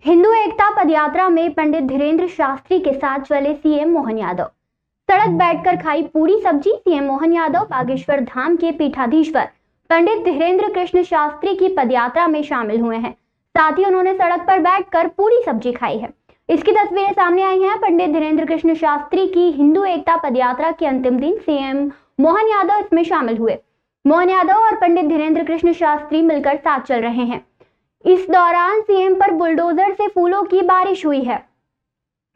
हिंदू एकता पदयात्रा में पंडित धीरेन्द्र शास्त्री के साथ चले सीएम मोहन यादव। सड़क बैठकर खाई पूरी सब्जी। सीएम मोहन यादव बागेश्वर धाम के पीठाधीश्वर पंडित धीरेन्द्र कृष्ण शास्त्री की पदयात्रा में शामिल हुए हैं। साथ ही उन्होंने सड़क पर बैठकर पूरी सब्जी खाई है। इसकी तस्वीरें सामने आई हैं। पंडित धीरेन्द्र कृष्ण शास्त्री की हिंदू एकता पदयात्रा के अंतिम दिन सीएम मोहन यादव इसमें शामिल हुए। मोहन यादव और पंडित धीरेन्द्र कृष्ण शास्त्री मिलकर साथ चल रहे हैं। इस दौरान सीएम पर बुलडोजर से फूलों की बारिश हुई है।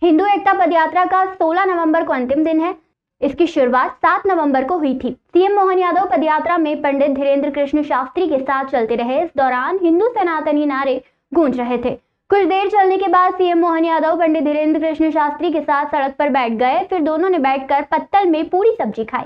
हिंदू एकता पदयात्रा का 16 नवंबर को अंतिम दिन है। इसकी शुरुआत 7 नवंबर को हुई थी। सीएम मोहन यादव पदयात्रा में पंडित धीरेन्द्र कृष्ण शास्त्री के साथ चलते रहे। इस दौरान हिंदू सनातनी नारे गूंज रहे थे। कुछ देर चलने के बाद सीएम मोहन यादव पंडित धीरेन्द्र कृष्ण शास्त्री के साथ सड़क पर बैठ गए। फिर दोनों ने बैठकर पत्तल में पूरी सब्जी खाई।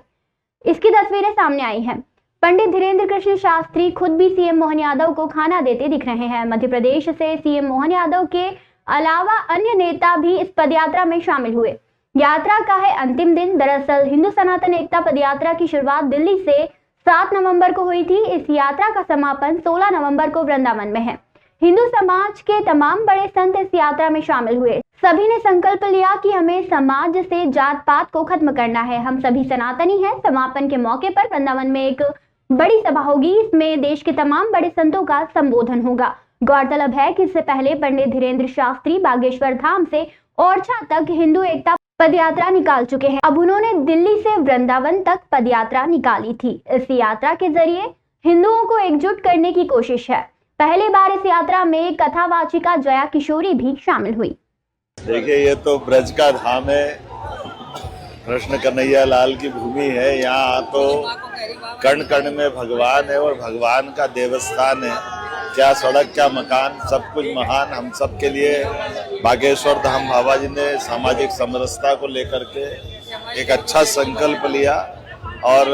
इसकी तस्वीरें सामने आई हैं। पंडित धीरेन्द्र कृष्ण शास्त्री खुद भी सीएम मोहन यादव को खाना देते दिख रहे हैं। मध्य प्रदेश से सीएम मोहन यादव के अलावा अन्य नेता भी इस पदयात्रा में शामिल हुए। यात्रा का है अंतिम दिन। दरअसल हिंदू सनातन एकता पदयात्रा की शुरुआत दिल्ली से 7 नवंबर को हुई थी। इस यात्रा का समापन 16 नवंबर को वृंदावन में है। हिंदू समाज के तमाम बड़े संत इस यात्रा में शामिल हुए। सभी ने संकल्प लिया कि हमें समाज से जात पात को खत्म करना है। हम सभी सनातनी हैं। समापन के मौके पर वृंदावन में एक बड़ी सभा होगी। इसमें देश के तमाम बड़े संतों का संबोधन होगा। गौरतलब है कि इससे पहले पंडित धीरेन्द्र शास्त्री बागेश्वर धाम से ओरछा तक हिंदू एकता पदयात्रा निकाल चुके हैं। अब उन्होंने दिल्ली से वृंदावन तक पदयात्रा निकाली थी। इस यात्रा के जरिए हिंदुओं को एकजुट करने की कोशिश है। पहली बार इस यात्रा में कथावाचिका जया किशोरी भी शामिल हुई। देखिए, ये तो ब्रज का धाम है, कृष्ण कन्हैया लाल की भूमि है। यहाँ तो कण कण में भगवान है और भगवान का देवस्थान है। क्या सड़क, क्या मकान, सब कुछ महान। हम सब के लिए बागेश्वर धाम बाबा जी ने सामाजिक समरसता को लेकर के एक अच्छा संकल्प लिया और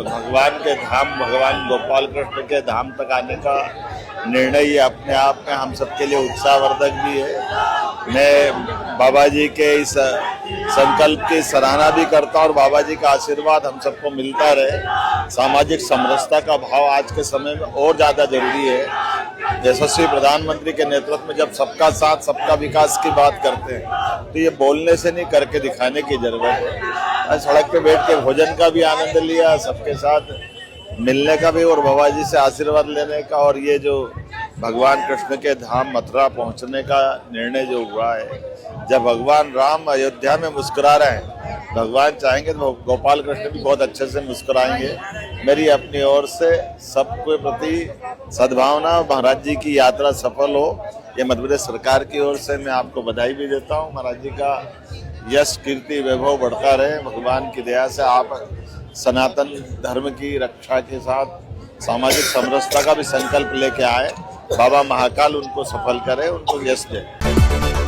भगवान के धाम, भगवान गोपाल कृष्ण के धाम तक आने का निर्णय ये अपने आप में हम सबके लिए उत्साहवर्धक भी है। मैं बाबा जी के इस संकल्प की सराहना भी करता हूं और बाबा जी का आशीर्वाद हम सबको मिलता रहे। सामाजिक समरसता का भाव आज के समय में और ज्यादा जरूरी है। यशस्वी प्रधानमंत्री के नेतृत्व में जब सबका साथ सबका विकास की बात करते हैं तो ये बोलने से नहीं, करके दिखाने की जरूरत है। सड़क पे बैठ के भोजन का भी आनंद लिया, सबके साथ मिलने का भी और बाबा जी से आशीर्वाद लेने का, और ये जो भगवान कृष्ण के धाम मथुरा पहुंचने का निर्णय जो हुआ है, जब भगवान राम अयोध्या में मुस्कुरा रहे हैं, भगवान चाहेंगे तो गोपाल कृष्ण भी बहुत अच्छे से मुस्कुराएंगे। मेरी अपनी ओर से सबके प्रति सद्भावना, महाराज जी की यात्रा सफल हो, ये मध्य प्रदेश सरकार की ओर से मैं आपको बधाई भी देता हूँ। महाराज जी का यश, कीर्ति, वैभव बढ़ता रहे। भगवान की दया से आप सनातन धर्म की रक्षा के साथ सामाजिक समरसता का भी संकल्प लेके आए। बाबा महाकाल उनको सफल करे, उनको यश दे।